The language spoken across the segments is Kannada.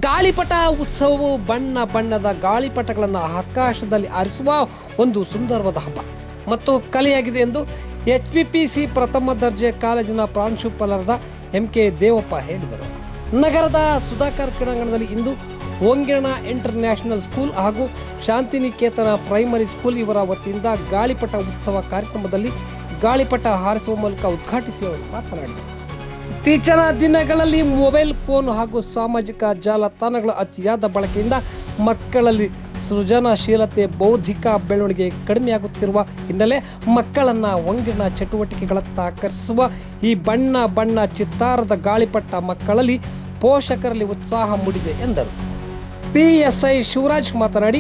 ಗಾಳಿಪಟ ಉತ್ಸವವು ಬಣ್ಣ ಬಣ್ಣದ ಗಾಳಿಪಟಗಳನ್ನು ಆಕಾಶದಲ್ಲಿ ಹಾರಿಸುವ ಒಂದು ಸುಂದರವಾದ ಹಬ್ಬ ಮತ್ತು ಕಲೆಯಾಗಿದೆ ಎಂದು HPPC ಪ್ರಥಮ ದರ್ಜೆ ಕಾಲೇಜಿನ ಪ್ರಾಂಶುಪಾಲರಾದ MK ದೇವಪ್ಪ ಹೇಳಿದರು. ನಗರದ ಸುಧಾಕರ್ ಕ್ರೀಡಾಂಗಣದಲ್ಲಿ ಇಂದು ಹೊಂಗೆಣ ಇಂಟರ್ನ್ಯಾಷನಲ್ ಸ್ಕೂಲ್ ಹಾಗೂ ಶಾಂತಿನಿಕೇತನ ಪ್ರೈಮರಿ ಸ್ಕೂಲ್ ಇವರ ವತಿಯಿಂದ ಗಾಳಿಪಟ ಉತ್ಸವ ಕಾರ್ಯಕ್ರಮದಲ್ಲಿ ಗಾಳಿಪಟ ಹಾರಿಸುವ ಮೂಲಕ ಉದ್ಘಾಟಿಸಿ ಅವರು ಮಾತನಾಡಿದರು. ಇತ್ತೀಚಿನ ದಿನಗಳಲ್ಲಿ ಮೊಬೈಲ್ ಫೋನ್ ಹಾಗೂ ಸಾಮಾಜಿಕ ಜಾಲತಾಣಗಳ ಅತಿಯಾದ ಬಳಕೆಯಿಂದ ಮಕ್ಕಳಲ್ಲಿ ಸೃಜನಶೀಲತೆ, ಬೌದ್ಧಿಕ ಬೆಳವಣಿಗೆ ಕಡಿಮೆಯಾಗುತ್ತಿರುವ ಹಿನ್ನೆಲೆ ಮಕ್ಕಳನ್ನು ಹೊಂಗೆಣ ಚಟುವಟಿಕೆಗಳತ್ತ ಆಕರ್ಷಿಸುವ ಈ ಬಣ್ಣ ಬಣ್ಣ ಚಿತ್ತಾರದ ಗಾಳಿಪಟ ಮಕ್ಕಳಲ್ಲಿ ಪೋಷಕರಲ್ಲಿ ಉತ್ಸಾಹ ಮೂಡಿದೆ ಎಂದರು. PSI ಶಿವರಾಜ್ ಮಾತನಾಡಿ,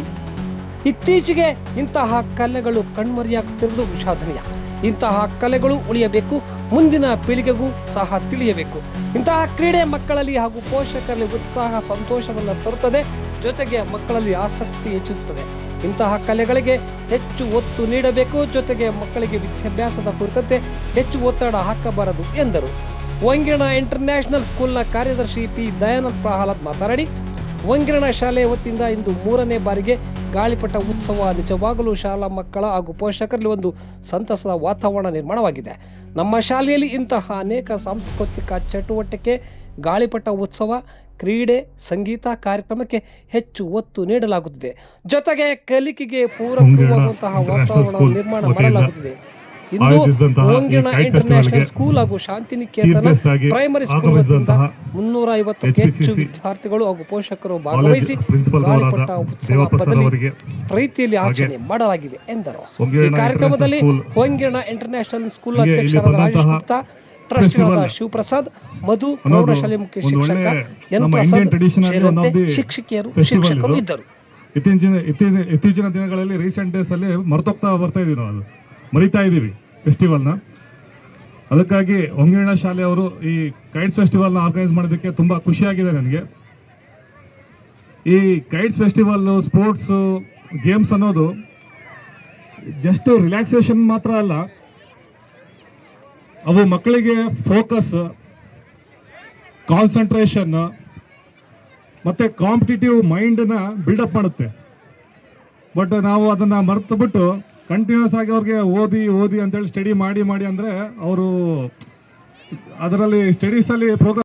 ಇತ್ತೀಚೆಗೆ ಇಂತಹ ಕಲೆಗಳು ಕಣ್ಮರೆಯಾಗುತ್ತಿರುವುದು ವಿಷಾದನೀಯ. ಇಂತಹ ಕಲೆಗಳು ಉಳಿಯಬೇಕು, ಮುಂದಿನ ಪೀಳಿಗೆಗೂ ಸಹ ತಿಳಿಯಬೇಕು. ಇಂತಹ ಕ್ರೀಡೆ ಮಕ್ಕಳಲ್ಲಿ ಹಾಗೂ ಪೋಷಕರಲ್ಲಿ ಉತ್ಸಾಹ, ಸಂತೋಷವನ್ನು ತರುತ್ತದೆ, ಜೊತೆಗೆ ಮಕ್ಕಳಲ್ಲಿ ಆಸಕ್ತಿ ಹೆಚ್ಚಿಸುತ್ತದೆ. ಇಂತಹ ಕಲೆಗಳಿಗೆ ಹೆಚ್ಚು ಒತ್ತು ನೀಡಬೇಕು, ಜೊತೆಗೆ ಮಕ್ಕಳಿಗೆ ವಿದ್ಯಾಭ್ಯಾಸದ ಕುರಿತಂತೆ ಹೆಚ್ಚು ಒತ್ತಡ ಹಾಕಬಾರದು ಎಂದರು. ಹೊಂಗೆಣ ಇಂಟರ್ನ್ಯಾಷನಲ್ ಸ್ಕೂಲ್ನ ಕಾರ್ಯದರ್ಶಿ P ದಯಾನಂದ್ ಪ್ರಹ್ಲಾದ್ ಮಾತನಾಡಿ, ಹೊಂಗೆಣ ಶಾಲೆಯ ವತಿಯಿಂದ ಇಂದು 3ನೇ ಬಾರಿಗೆ ಗಾಳಿಪಟ ಉತ್ಸವ ನಿಜವಾಗಲೂ ಶಾಲಾ ಮಕ್ಕಳ ಹಾಗೂ ಪೋಷಕರಲ್ಲಿ ಒಂದು ಸಂತಸದ ವಾತಾವರಣ ನಿರ್ಮಾಣವಾಗಿದೆ. ನಮ್ಮ ಶಾಲೆಯಲ್ಲಿ ಇಂತಹ ಅನೇಕ ಸಾಂಸ್ಕೃತಿಕ ಚಟುವಟಿಕೆ, ಗಾಳಿಪಟ ಉತ್ಸವ, ಕ್ರೀಡೆ, ಸಂಗೀತ ಕಾರ್ಯಕ್ರಮಕ್ಕೆ ಹೆಚ್ಚು ಒತ್ತು ನೀಡಲಾಗುತ್ತಿದೆ. ಜೊತೆಗೆ ಕಲಿಕೆಗೆ ಪೂರಕವಾಗುವಂತಹ ವಾತಾವರಣ ನಿರ್ಮಾಣ ಮಾಡಲಾಗುತ್ತಿದೆ. ಇಂದು ಹೊಂಗೆಣ ಇಂಟರ್ನ್ಯಾಷನಲ್ ಸ್ಕೂಲ್ ಹಾಗೂ ಶಾಂತಿನಿಕೇತನ ಪ್ರೈಮರಿ ಸ್ಕೂಲ್ ವತಿಯಿಂದ 350ಕ್ಕೂ ಹೆಚ್ಚು ವಿದ್ಯಾರ್ಥಿಗಳು ಹಾಗೂ ಪೋಷಕರು ಭಾಗವಹಿಸಿ ಗಾಳಿಪಟ ಉತ್ಸವ ಬದಲಿ ರೀತಿಯಲ್ಲಿ ಆಚರಣೆ ಮಾಡಲಾಗಿದೆ ಎಂದರು. ಈ ಕಾರ್ಯಕ್ರಮದಲ್ಲಿ ಹೊಂಗೆಣ ಇಂಟರ್ನ್ಯಾಷನಲ್ ಸ್ಕೂಲ್ ಅಧ್ಯಕ್ಷರಾದ ರಾಜೇಶ್ ಗುಪ್ತಾ, ಟ್ರಸ್ಟಿಗಳಾದ ಶಿವಪ್ರಸಾದ್, ಮಧು, ಪ್ರೌಢಶಾಲೆ ಮುಖ್ಯ ಶಿಕ್ಷಕ N ಪ್ರಸಾದ್ ಸೇರಿದಂತೆ ಶಿಕ್ಷಕಿಯರು, ಶಿಕ್ಷಕರು ಇದ್ದರು. ಇತ್ತೀಚಿನ ದಿನಗಳಲ್ಲಿ ರೀಸೆಂಟ್ ಡೇಸ್ ಅಲ್ಲಿ ಬರ್ತಾ ಇದೀವಿ, ನಾವು ಮರಿತಾ ಇದ್ದೀವಿ ಫೆಸ್ಟಿವಲ್ನ. ಅದಕ್ಕಾಗಿ ಹೊಂಗೆಣ ಶಾಲೆಯವರು ಈ ಕೈಟ್ಸ್ ಫೆಸ್ಟಿವಲ್ನ ಆರ್ಗನೈಸ್ ಮಾಡೋದಕ್ಕೆ ತುಂಬ ಖುಷಿಯಾಗಿದೆ ನನಗೆ. ಈ ಕೈಟ್ಸ್ ಫೆಸ್ಟಿವಲ್ಲು, ಸ್ಪೋರ್ಟ್ಸು, ಗೇಮ್ಸ್ ಅನ್ನೋದು ಜಸ್ಟ್ ರಿಲ್ಯಾಕ್ಸೇಷನ್ ಮಾತ್ರ ಅಲ್ಲ, ಅವು ಮಕ್ಕಳಿಗೆ ಫೋಕಸ್, ಕಾನ್ಸಂಟ್ರೇಷನ್ ಮತ್ತು ಕಾಂಪಿಟೇಟಿವ್ ಮೈಂಡನ್ನ ಬಿಲ್ಡಪ್ ಮಾಡುತ್ತೆ. ಬಟ್ ನಾವು ಅದನ್ನು ಮರೆತು ಬಿಟ್ಟು ಕಂಟಿನ್ಯೂಸ್ ಆಗಿ ಅವ್ರಿಗೆ ಓದಿ ಅಂತೇಳಿ ಸ್ಟಡಿ ಮಾಡಿ ಅಂದರೆ ಅವರು ಅದರಲ್ಲಿ ಸ್ಟಡೀಸಲ್ಲಿ ಪ್ರೋಗ್ರೆಸ್